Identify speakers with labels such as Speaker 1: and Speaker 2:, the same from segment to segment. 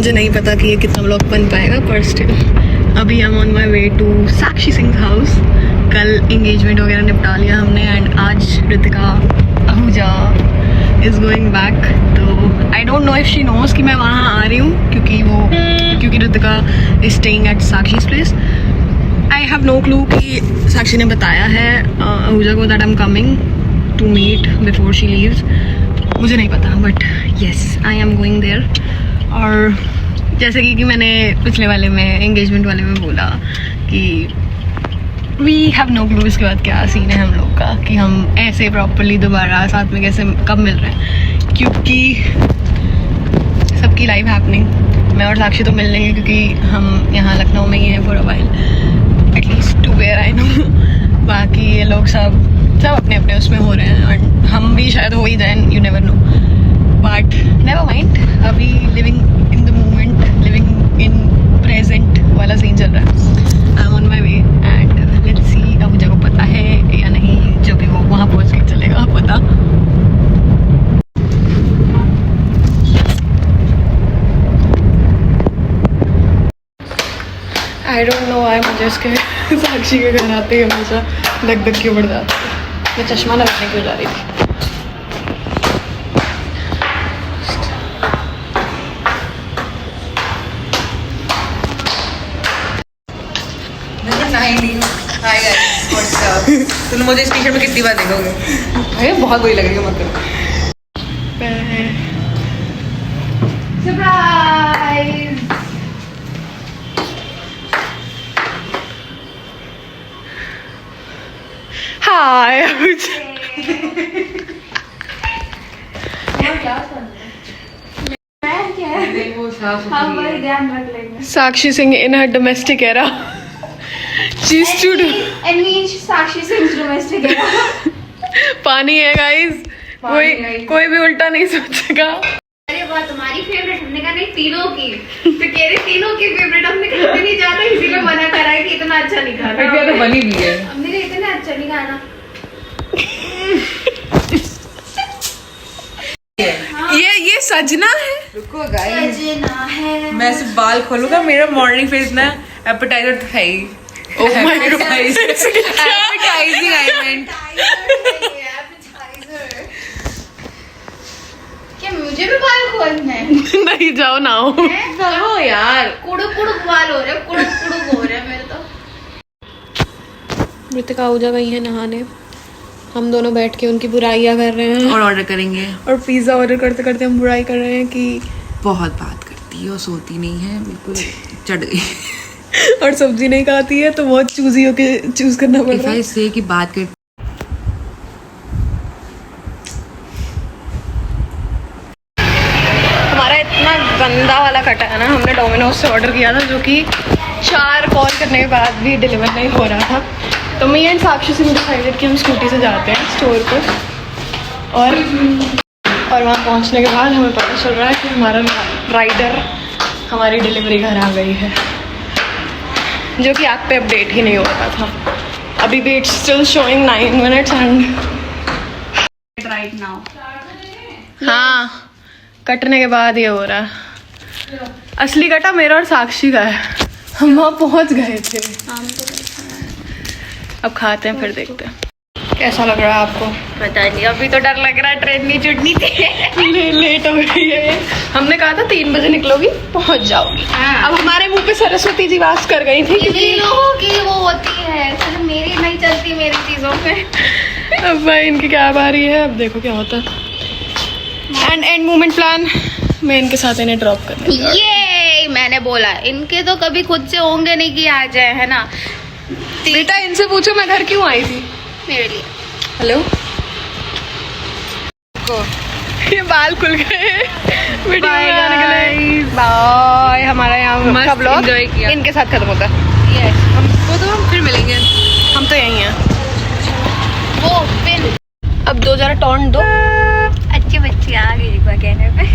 Speaker 1: मुझे नहीं पता कि ये कितना व्लॉग बन पाएगा, पर स्टिल अभी हम on my way to Sakshi Singh house. कल इंगेजमेंट वगैरह निपटा लिया हमने एंड आज Ritika Ahuja is going back. तो I don't know if she knows कि मैं वहाँ आ रही हूँ, क्योंकि Ritika is staying at Sakshi's place. I have no clue कि साक्षी ने बताया है आहूजा को that I am coming to meet before she leaves. मुझे नहीं पता, but yes I am going there. और जैसे कि मैंने पिछले वाले में एंगेजमेंट वाले में बोला कि वी हैव नो क्लू इसके बाद क्या सीन है हम लोग का, कि हम ऐसे प्रॉपरली दोबारा साथ में कैसे कब मिल रहे हैं, क्योंकि सबकी लाइफ हैपनिंग। मैं और साक्षी तो मिल लेंगे क्योंकि हम यहाँ लखनऊ में ही हैं for a while, at least to where I know. बाकी ये लोग सब अपने अपने उसमें हो रहे हैं और हम भी शायद हो ही जाए, you never know, but never mind. अभी living in the moment, living in present वाला सीन चल रहा है। I am on my way and let's see Ahuja को पता है या नहीं, जो भी वो वहाँ पहुँच के चलेगा पता। आई डोंट नो आई मुझे इसके साक्षी के घर आते ही हमेशा धक क्यों बढ़ जाती है। मैं चश्मा लगाने क्यों जा रही थी।
Speaker 2: तुम मुझे इस टी-शर्ट में कितनी बार देखोगे? अरे बहुत बुरी लग रही है, मत करो।
Speaker 3: सरप्राइज।
Speaker 1: हाय साक्षी सिंह इन हर डोमेस्टिक एरा।
Speaker 3: साक्षी सिंह डोमेस्टिक एरा।
Speaker 1: पानी है गाइस, कोई भी उल्टा नहीं सोचेगा।
Speaker 3: अरे वाह, तुम्हारी फेवरेट। हमने कहा नहीं, तीनों की। तो कह रहे तीनों की फेवरेट। हमने कहा नहीं जाता, इसीलिए मना करा है कि इतना अच्छा नहीं खाना।
Speaker 2: तो बनी भी है।
Speaker 3: हमने कहा इतना अच्छा नहीं खाना।
Speaker 1: ये सजना है।
Speaker 2: रुको गाइस,
Speaker 3: सजना है।
Speaker 2: मैं सिर्फ बाल खोलूंगा, मेरा मॉर्निंग फेस ना एपेटाइजर तो है ही।
Speaker 1: Oh my God.
Speaker 2: Appetizing I meant.
Speaker 3: क्या मुझे भी बाल खोलना है?
Speaker 1: नहीं जाओ ना हो।
Speaker 2: जाओ यार।
Speaker 3: कुड़ुक कुड़ुक बाल हो रहे हैं, कुड़ुक कुड़ुक हो रहे हैं मेरे तो।
Speaker 1: ऋतिका आहूजा गई है नहाने, हम दोनों बैठ के उनकी बुराइयां कर रहे हैं
Speaker 2: और ऑर्डर करेंगे।
Speaker 1: और पिज्जा ऑर्डर करते करते हम बुराई कर रहे हैं कि
Speaker 2: बहुत बात करती है और सोती नहीं है, बिल्कुल चढ़ गई।
Speaker 1: और सब्जी नहीं खाती है तो बहुत चूजी होके चूज करना पड़ रहा है।
Speaker 2: से कि बात कर
Speaker 1: हमारा इतना गंदा वाला कटा है ना, हमने डोमिनोज से ऑर्डर किया था, जो कि 4 कॉल करने के बाद भी डिलीवर नहीं हो रहा था। तो मी एंड साक्षी से डिसाइडेड कि हम स्कूटी से जाते हैं स्टोर पर, और वहाँ पहुँचने के बाद हमें पता चल रहा है कि हमारा राइडर हमारी डिलीवरी घर आ गई है, जो कि ऐप पे अपडेट ही नहीं हो रहा था। अभी भी it's still showing 9 minutes and
Speaker 3: right now.
Speaker 1: हाँ, कटने के बाद ये हो रहा है। असली कटा मेरा और साक्षी का है, हम वहाँ पहुँच गए थे। अब खाते हैं फिर देखते हैं कैसा लग रहा है आपको।
Speaker 3: पता नहीं, अभी तो डर लग रहा है, ट्रेन नहीं छूटनी थी।
Speaker 1: लेट हो गई है। हमने कहा था 3 बजे निकलोगी, पहुँच जाओगी। अब हमारे मुंह पे सरस्वती जी वास कर गई थी।
Speaker 3: किन्हीं लोगों की वो होती है, सिर्फ मेरी नहीं चलती मेरी चीजों पे।
Speaker 1: अब भाई इनकी क्या बारी है, अब देखो क्या होता है। एंड मूवमेंट प्लान मैं इनके साथ इन्हें ड्रॉप करने जा रही हूँ।
Speaker 3: ये मैंने बोला, इनके तो कभी खुद से होंगे नहीं कि आ जाए, है ना।
Speaker 1: बेटा इनसे पूछो मैं घर क्यों आई थी
Speaker 3: मेरे लिए।
Speaker 1: हेलो, ये बाल खुल गए वीडियो बनाने के लिए। बाय। हमारा यहाँ का ब्लॉग इनके साथ खत्म होता है।
Speaker 3: यस,
Speaker 1: हमको तो हम फिर मिलेंगे, हम तो यहीं हैं।
Speaker 3: वो फिर
Speaker 1: अब 2 जरा टॉन्ट दो।
Speaker 3: अच्छी बच्ची आ गई एक बार कहने पे।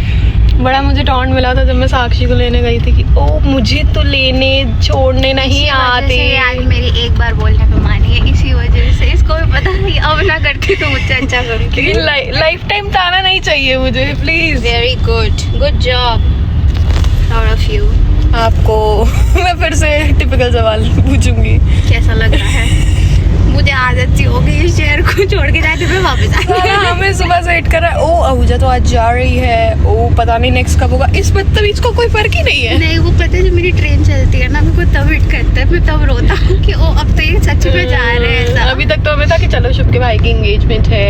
Speaker 1: बड़ा मुझे टॉन्ट मिला था जब मैं साक्षी को लेने गई थी कि ओ मुझे तो लेने छोड़ने नहीं आते।
Speaker 3: आज मेरी एक बार बोलने पे मानी है, इसी वजह से। इसको भी पता नहीं, अब ना करती तो मुझसे अच्छा करूँगी।
Speaker 1: लेकिन लाइफ टाइम ताना नहीं चाहिए मुझे, please.
Speaker 3: Very good, good job. Proud of you.
Speaker 1: आपको मैं फिर से टिपिकल सवाल पूछूंगी,
Speaker 3: कैसा लग रहा है? मुझे आदत सी हो गई इस शहर को छोड़ के जाते हुए वापस आने।
Speaker 1: हमें सुबह से वेट कर रहा है। ओ आहूजा तो आज जा रही है, ओ पता नहीं नेक्स्ट कब होगा। इस बदतमीज को कोई फर्क ही नहीं है।
Speaker 3: नहीं, वो पता है जब मेरी ट्रेन चलती है ना, मेरे को तब वेट करता है, मैं तब रोता हूँ कि ओ अब तो ये सच में जा रहे हैं सब।
Speaker 1: अभी तक तो हमें था कि चलो शुभ के भाई की एंगेजमेंट है,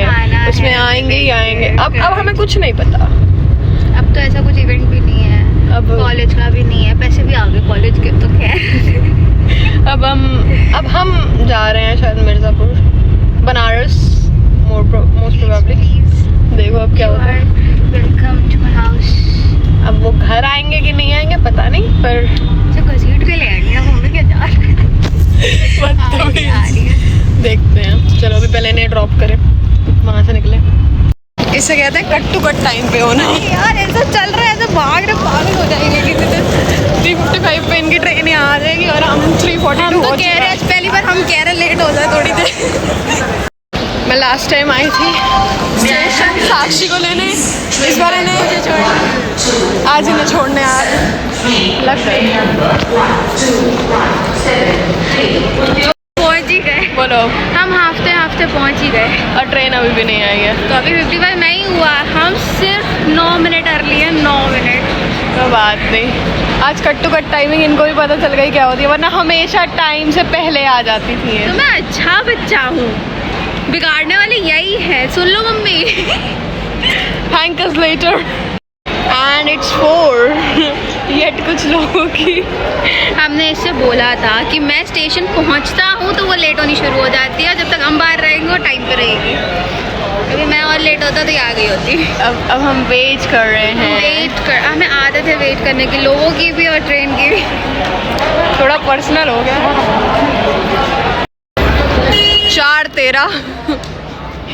Speaker 1: उसमें आएंगे ही आएंगे। अब हमें कुछ नहीं पता।
Speaker 3: अब तो ऐसा कुछ इवेंट भी नहीं है,
Speaker 1: अब
Speaker 3: कॉलेज का भी नहीं है, पैसे भी आ गए कॉलेज के तो खैर।
Speaker 1: अब हम जा रहे हैं शायद मिर्जापुर, बनारस मोस्ट प्रोबेबली। देखो अब क्या होता है।
Speaker 3: Welcome to my house.
Speaker 1: अब वो घर आएंगे कि नहीं आएंगे पता नहीं, पर
Speaker 3: जो घसीट के ले आएंगे। अब हमें क्या जा रहा है।
Speaker 1: देखते हैं। चलो अभी पहले इन्हें ड्रॉप करें, वहाँ से निकले। इसे कहते हैं कट टू कट टाइम पे होना।
Speaker 3: यार ऐसा चल रहा है, ऐसा भाग रहे पागल हो जाएंगे किसी दिन।
Speaker 1: 3:55 पे इनकी ट्रेन यहाँ आ जाएगी और हम 3:42
Speaker 3: हम तो कह रहे हैं, पहली बार हम कह रहे लेट हो जाए थोड़ी देर।
Speaker 1: मैं लास्ट टाइम आई थी स्टेशन साक्षी को लेने, इस बार इन्हें आज इन्हें छोड़ने आ रहे लग रही।
Speaker 3: पहुंच ही गए।
Speaker 1: बोलो।
Speaker 3: हम हाफ्ते पहुंच ही गए
Speaker 1: और ट्रेन अभी भी नहीं आई है।
Speaker 3: तो अभी 55 नहीं हुआ, हम सिर्फ 9 मिनट अर्ली है। 9 मिनट
Speaker 1: कोई बात नहीं, आज कट टू कट टाइमिंग इनको भी पता चल गई क्या होती है, वरना हमेशा टाइम से पहले आ जाती थी ये।
Speaker 3: तो मैं अच्छा बच्चा हूँ, बिगाड़ने वाले यही है। सुन लो mummy.
Speaker 1: Thank us later and it's 4 yet कुछ लोगों की।
Speaker 3: हमने इससे बोला था कि मैं स्टेशन पहुंचता हूं तो वो लेट होनी शुरू हो जाती है, जब तक हम बाहर रहेंगे वो टाइम पे रहेगी। अभी मैं और लेट होता तो ये आ गई होती।
Speaker 1: अब हम वेट कर रहे हैं।
Speaker 3: हमें आदत है वेट करने की, लोगों की भी और ट्रेन की भी।
Speaker 1: थोड़ा पर्सनल हो गया। 4:13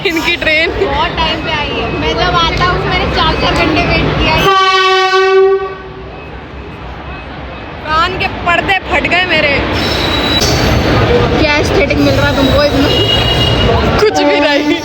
Speaker 1: इनकी ट्रेन
Speaker 3: बहुत टाइम पे आई है। मैं जब आता हूँ मैंने 4 घंटे वेट किया है।
Speaker 1: कान के पर्दे फट गए मेरे।
Speaker 3: क्या एस्थेटिक मिल रहा है तुमको इसमें?
Speaker 1: कुछ भी नहीं।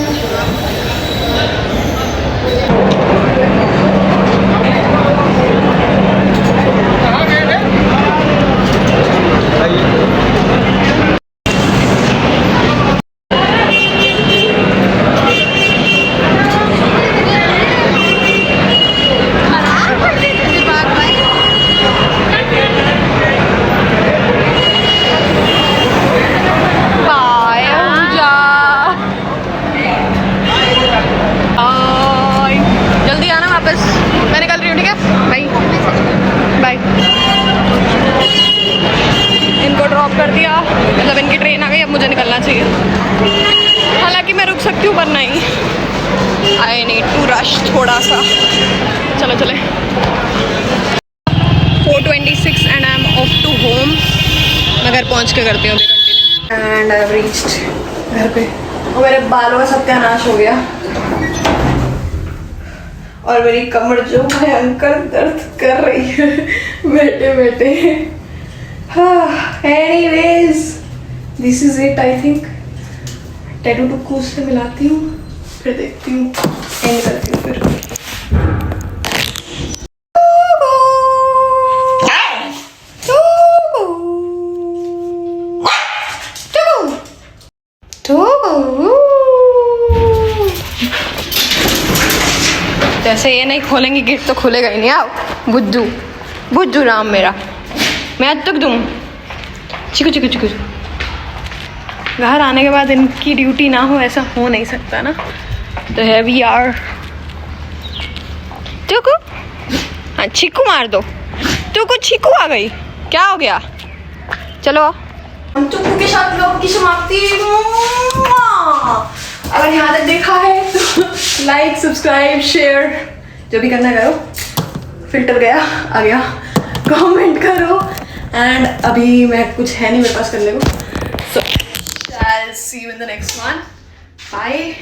Speaker 1: जल्दी आना वापस, मैं निकल रही हूँ, ठीक है? Bye bye. इनको ड्रॉप कर दिया, मतलब इनकी ट्रेन आ गई, अब मुझे निकलना चाहिए। हालांकि मैं रुक सकती हूँ पर नहीं, आई नीड टू रश थोड़ा सा। चलो चले। 4:26 and I am off to home. मैं घर पहुँच के करती हूँ continue. And I have reached घर पे और मेरे बालों का सत्यानाश हो गया और मेरी कमर जो भयंकर दर्द कर रही है बैठे बैठे। हाँ, anyways this is it I think. टैटू टुक्कू से मिलाती हूँ, फिर देखती हूँ, एंड करती हूँ फिर। जैसे ये नहीं खोलेंगे गेट तो खुलेगा ही नहीं। आओ बुज्जू, बुज्जू नाम मेरा, मैं आज तक दूँ। चिकू चिकू चिकू। घर आने के बाद इनकी ड्यूटी ना हो ऐसा हो नहीं सकता ना। तो है वी आर। टुकू, हाँ चीकू मार दो। टुकू चीकू आ गई, क्या हो गया? चलो टुकू के साथ लोग की समाप्ति। अगर यहाँ तक देखा है तो लाइक सब्सक्राइब शेयर जो भी करना करो। फिल्टर गया आ गया, कमेंट करो। एंड अभी मैं कुछ है नहीं मेरे पास करने को, so I will see you in the next one. Bye.